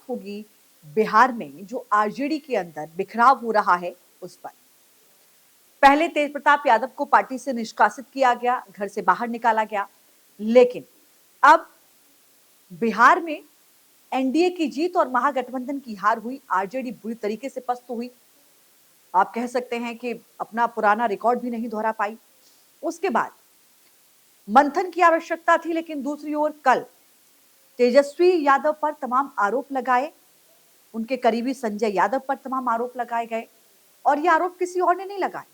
होगी बिहार में जो आरजेडी के अंदर बिखराव हो रहा है उस पर। पहले तेज प्रताप यादव को पार्टी से निष्कासित किया गया, घर से बाहर निकाला गया, लेकिन अब बिहार में एनडीए की जीत और महागठबंधन की हार हुई, आरजेडी बुरी तरीके से पस्त हुई। आप कह सकते हैं कि अपना पुराना रिकॉर्ड भी नहीं दोहरा पाई। उसके बाद मंथन की आवश्यकता थी, लेकिन दूसरी ओर कल तेजस्वी यादव पर तमाम आरोप लगाए, उनके करीबी संजय यादव पर तमाम आरोप लगाए गए और ये आरोप किसी और ने नहीं लगाए।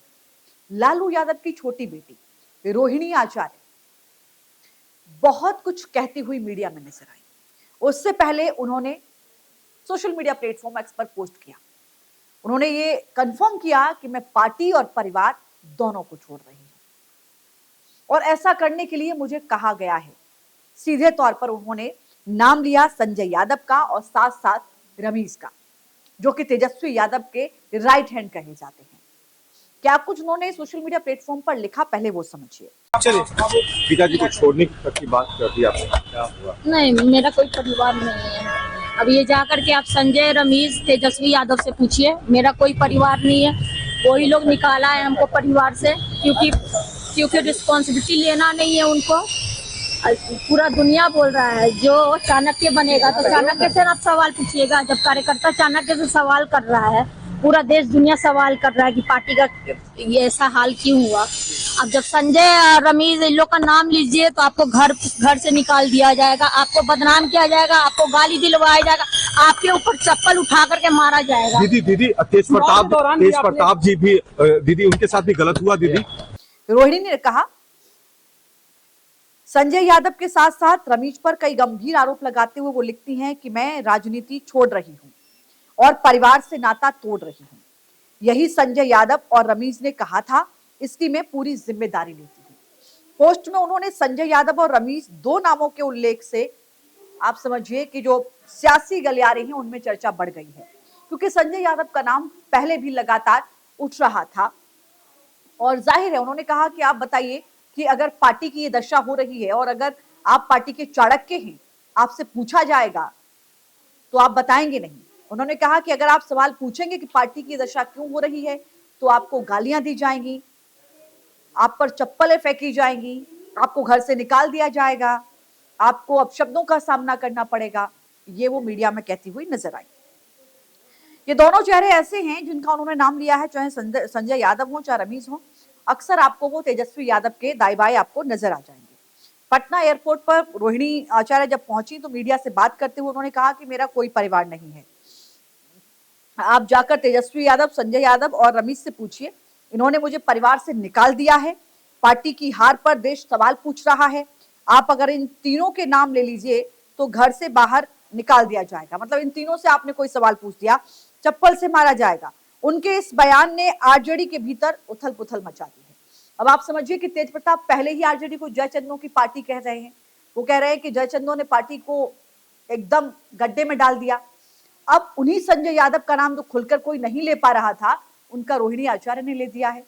लालू यादव की छोटी बेटी रोहिणी आचार्य बहुत कुछ कहती हुई मीडिया में नजर आई। उससे पहले उन्होंने सोशल मीडिया प्लेटफॉर्म एक्स पर पोस्ट किया। उन्होंने ये कंफर्म किया कि मैं पार्टी और परिवार दोनों को छोड़ रही हूं और ऐसा करने के लिए मुझे कहा गया है। सीधे तौर पर उन्होंने नाम लिया संजय यादव का और साथ साथ रमीज का, जो कि तेजस्वी यादव के राइट हैंड कहे जाते हैं। क्या कुछ उन्होंने सोशल मीडिया प्लेटफॉर्म पर लिखा, पहले वो समझिए। चलिए, पिताजी को छोड़ने तक की बात कर दी आपने, क्या हुआ? नहीं, मेरा कोई परिवार नहीं है। अब ये जाकर के आप संजय, रमीज, तेजस्वी यादव से पूछिए, मेरा कोई परिवार नहीं है। वही लोग निकाला है हमको परिवार से, क्योंकि रिस्पॉन्सिबिलिटी लेना नहीं है उनको। पूरा दुनिया बोल रहा है जो चाणक्य बनेगा तो चाणक्य से आप सवाल पूछिएगा। जब कार्यकर्ता चाणक्य से सवाल कर रहा है, पूरा देश दुनिया सवाल कर रहा है कि पार्टी का ये ऐसा हाल क्यों हुआ। अब जब संजय, रमीज, इन लोग का नाम लीजिए तो आपको घर से निकाल दिया जाएगा, आपको बदनाम किया जाएगा, आपको गाली दिलवाया जाएगा, आपके ऊपर चप्पल उठा करके मारा जाएगा। दीदी तेज प्रताप जी भी, दीदी उनके साथ भी गलत हुआ। दीदी रोहिणी ने कहा संजय यादव के साथ साथ रमीज पर कई गंभीर आरोप लगाते हुए वो लिखती हैं कि मैं राजनीति छोड़ रही हूं और परिवार से नाता तोड़ रही हूं। यही संजय यादव और रमीज ने कहा था, इसकी मैं पूरी जिम्मेदारी लेती हूं। पोस्ट में उन्होंने संजय यादव और रमीज दो नामों के उल्लेख से आप समझिए कि जो सियासी गलियारे हैं उनमें चर्चा बढ़ गई है, क्योंकि संजय यादव का नाम पहले भी लगातार उठ रहा था और जाहिर है उन्होंने कहा कि आप बताइए कि अगर पार्टी की ये दशा हो रही है और अगर आप पार्टी के चाणक्य हैं, आपसे पूछा जाएगा तो आप बताएंगे नहीं। उन्होंने कहा कि अगर आप सवाल पूछेंगे कि पार्टी की दशा क्यों हो रही है तो आपको गालियां दी जाएंगी, आप पर चप्पलें फेंकी जाएंगी, आपको घर से निकाल दिया जाएगा, आपको अपशब्दों का सामना करना पड़ेगा। ये वो मीडिया में कहती हुई नजर आई। ये दोनों चेहरे ऐसे हैं जिनका उन्होंने नाम लिया है, चाहे संजय यादव हो चाहे रमीज हो, अक्सर आपको वो तेजस्वी यादव के दाएं बाएं आपको नजर आ जाएंगे। पटना एयरपोर्ट पर रोहिणी आचार्य जब पहुंची तो मीडिया से बात करते हुए उन्होंने कहा कि मेरा कोई परिवार नहीं है। आप जाकर तेजस्वी यादव, संजय यादव और रमीज से पूछिए, इन्होंने मुझे परिवार से निकाल दिया है। पार्टी की हार पर देश सवाल पूछ रहा है। आप अगर इन तीनों के नाम ले लीजिए तो घर से बाहर निकाल दिया जाएगा, मतलब इन तीनों से आपने कोई सवाल पूछ दिया, चप्पल से मारा जाएगा। उनके इस बयान ने आरजेडी के भीतर उथल पुथल मचा दी है। अब आप समझिए कि तेज प्रताप पहले ही आरजेडी को जयचंदों की पार्टी कह रहे हैं। वो कह रहे हैं कि जयचंदों ने पार्टी को एकदम गड्ढे में डाल दिया। अब उन्हीं संजय यादव का नाम जो खुलकर कोई नहीं ले पा रहा था, उनका रोहिणी आचार्य ने ले दिया है।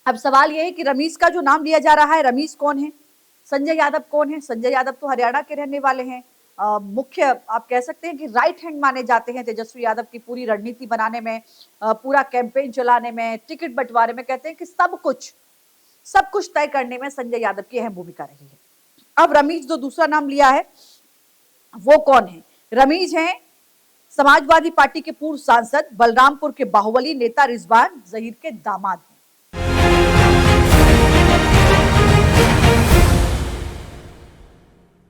अब सवाल यह है कि रमीज का जो नाम लिया जा रहा है, रमीज कौन है, संजय यादव कौन है? संजय यादव तो हरियाणा के रहने वाले हैं, मुख्य आप कह सकते हैं कि राइट हैंड माने जाते हैं तेजस्वी यादव की पूरी रणनीति बनाने में, पूरा कैंपेन चलाने में, टिकट बंटवारे में। कहते हैं कि सब कुछ तय करने में संजय यादव की अहम भूमिका रही है। अब रमीज जो दूसरा नाम लिया है वो कौन है? रमीज हैं समाजवादी पार्टी के पूर्व सांसद, बलरामपुर के बाहुबली नेता रिजवान जहीर के दामाद हैं।